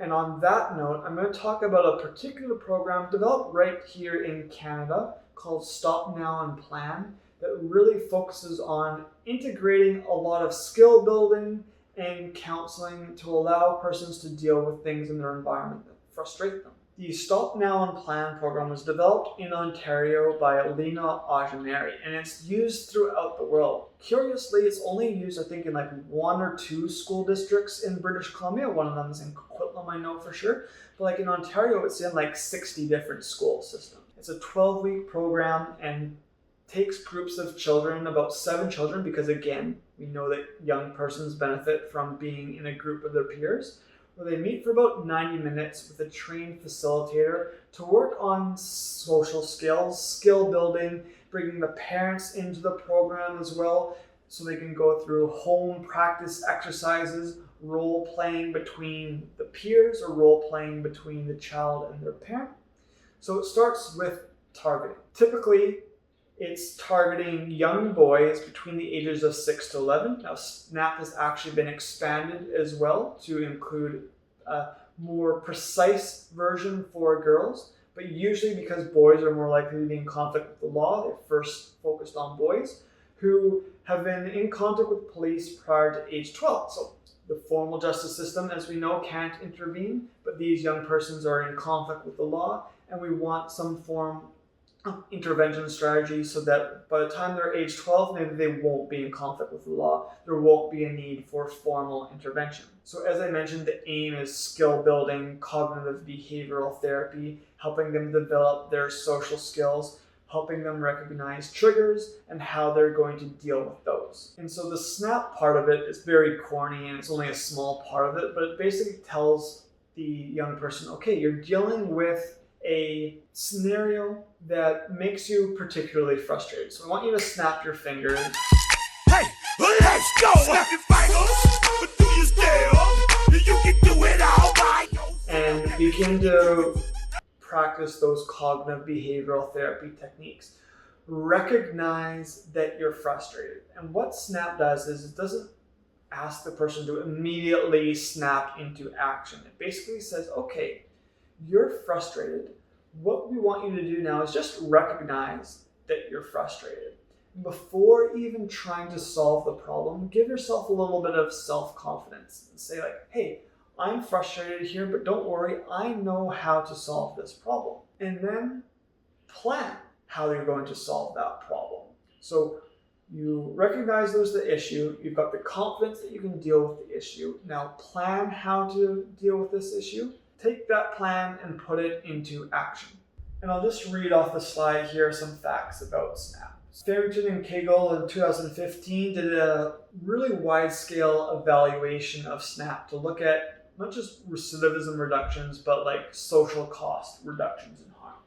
And on that note, I'm going to talk about a particular program developed right here in Canada called Stop Now and Plan that really focuses on integrating a lot of skill building and counseling to allow persons to deal with things in their environment that frustrate them. The Stop Now and Plan program was developed in Ontario by Lena Ajameri, and it's used throughout the world. Curiously, it's only used, I think, in like 1 or 2 school districts in British Columbia. One of them is in Coquitlam, I know for sure. But like in Ontario, it's in like 60 different school systems. It's a 12-week program and takes groups of children, about 7 children, because again, we know that young persons benefit from being in a group of their peers, where they meet for about 90 minutes with a trained facilitator to work on social skills, skill building, bringing the parents into the program as well, so they can go through home practice exercises, role playing between the peers or role playing between the child and their parent. So it starts with targeting. Typically, it's targeting young boys between the ages of 6 to 11. Now, SNAP has actually been expanded as well to include a more precise version for girls, but usually because boys are more likely to be in conflict with the law, they're first focused on boys who have been in contact with police prior to age 12. So the formal justice system, as we know, can't intervene, but these young persons are in conflict with the law, and we want some form intervention strategy so that by the time they're age 12, maybe they won't be in conflict with the law. There won't be a need for formal intervention. So as I mentioned, the aim is skill building, cognitive behavioral therapy, helping them develop their social skills, helping them recognize triggers and how they're going to deal with those. And so the SNAP part of it is very corny and it's only a small part of it, but it basically tells the young person, okay, you're dealing with a scenario that makes you particularly frustrated. So I want you to snap your fingers. Hey, let's go! Snap your fingers, but do you still? You can do it all by yourself. And begin to practice those cognitive behavioral therapy techniques. Recognize that you're frustrated. And what SNAP does is it doesn't ask the person to immediately snap into action. It basically says, okay, you're frustrated. What we want you to do now is just recognize that you're frustrated. Before even trying to solve the problem, give yourself a little bit of self-confidence and say like, hey, I'm frustrated here, but don't worry, I know how to solve this problem. And then plan how you're going to solve that problem. So you recognize there's the issue, you've got the confidence that you can deal with the issue. Now plan how to deal with this issue. Take that plan and put it into action. And I'll just read off the slide here some facts about SNAP. Farrington and Cagle in 2015 did a really wide-scale evaluation of SNAP to look at not just recidivism reductions, but like social cost reductions in harm.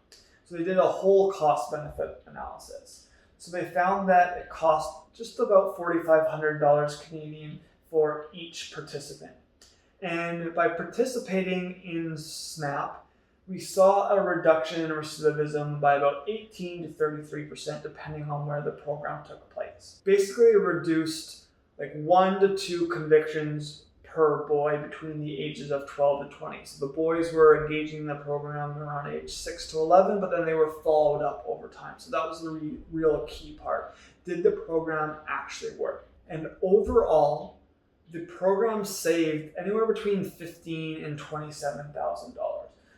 So they did a whole cost-benefit analysis. So they found that it cost just about $4,500 Canadian for each participant. And by participating in SNAP, we saw a reduction in recidivism by about 18 to 33%, depending on where the program took place. Basically, it reduced like 1 to 2 convictions per boy between the ages of 12 to 20. So the boys were engaging in the program around age 6 to 11, but then they were followed up over time. So that was the real key part. Did the program actually work? And overall, the program saved anywhere between $15,000 and $27,000.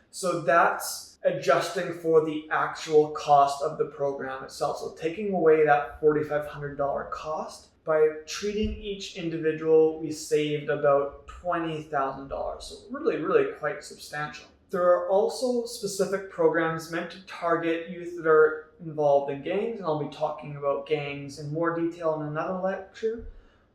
So that's adjusting for the actual cost of the program itself. So taking away that $4,500 cost, by treating each individual, we saved about $20,000. So really quite substantial. There are also specific programs meant to target youth that are involved in gangs, and I'll be talking about gangs in more detail in another lecture.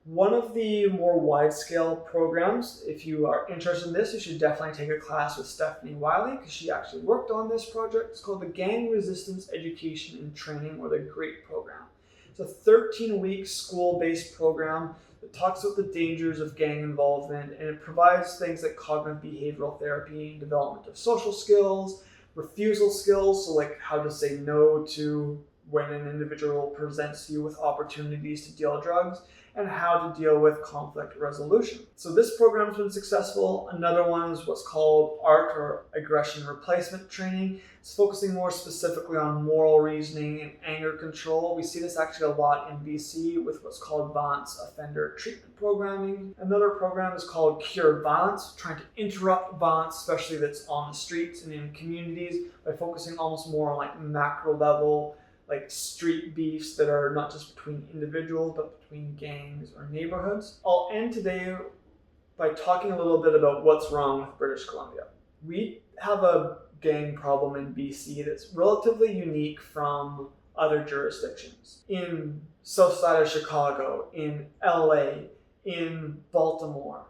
One of the more wide-scale programs, if you are interested in this, you should definitely take a class with Stephanie Wiley because she actually worked on this project. It's called the Gang Resistance Education and Training, or the GREAT program. It's a 13-week school-based program that talks about the dangers of gang involvement, and it provides things like cognitive behavioral therapy, development of social skills, refusal skills, so like how to say no to when an individual presents you with opportunities to deal drugs, and how to deal with conflict resolution. So this program's been successful. Another one is what's called ART, or Aggression Replacement Training. It's focusing more specifically on moral reasoning and anger control. We see this actually a lot in BC with what's called Violence Offender Treatment Programming. Another program is called Cure Violence, trying to interrupt violence, especially that's on the streets and in communities, by focusing almost more on like macro level, like street beefs that are not just between individuals, but between gangs or neighborhoods. I'll end today by talking a little bit about what's wrong with British Columbia. We have a gang problem in BC that's relatively unique from other jurisdictions. In south side of Chicago, in LA, in Baltimore,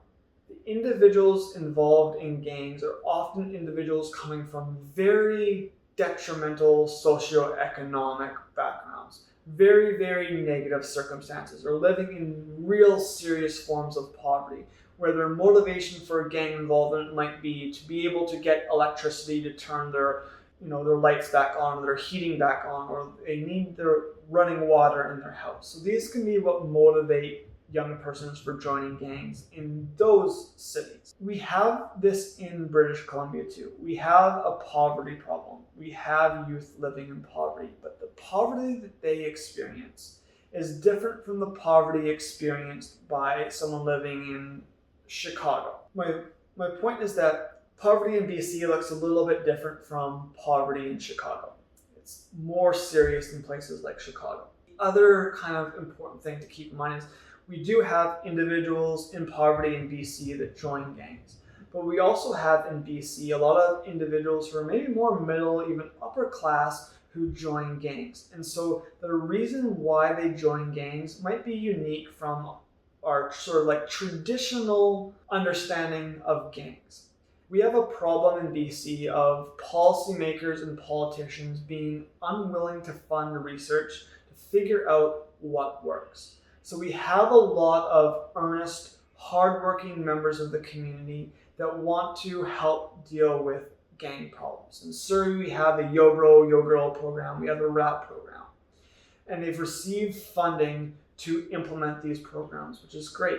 the individuals involved in gangs are often individuals coming from very detrimental socioeconomic backgrounds, very, very negative circumstances, or living in real serious forms of poverty, where their motivation for gang involvement might be to be able to get electricity to turn their lights back on, their heating back on, or they need their running water in their house. So these can be what motivate young persons for joining gangs in those cities. We have this in British Columbia too. We have a poverty problem. We have youth living in poverty, but the poverty that they experience is different from the poverty experienced by someone living in Chicago. My point is that poverty in BC looks a little bit different from poverty in Chicago. It's more serious in places like Chicago. The other kind of important thing to keep in mind is we do have individuals in poverty in BC that join gangs, but we also have in BC a lot of individuals who are maybe more middle, even upper class, who join gangs. And so the reason why they join gangs might be unique from our sort of like traditional understanding of gangs. We have a problem in BC of policymakers and politicians being unwilling to fund research to figure out what works. So we have a lot of earnest, hardworking members of the community that want to help deal with gang problems. In Surrey, we have the Yo Bro, Yo Girl program. We have the RAP program. And they've received funding to implement these programs, which is great.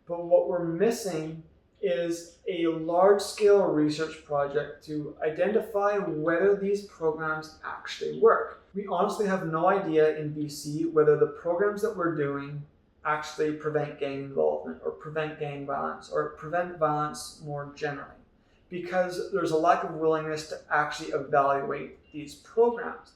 But what we're missing is a large-scale research project to identify whether these programs actually work. We honestly have no idea in BC whether the programs that we're doing actually prevent gang involvement or prevent gang violence or prevent violence more generally, because there's a lack of willingness to actually evaluate these programs.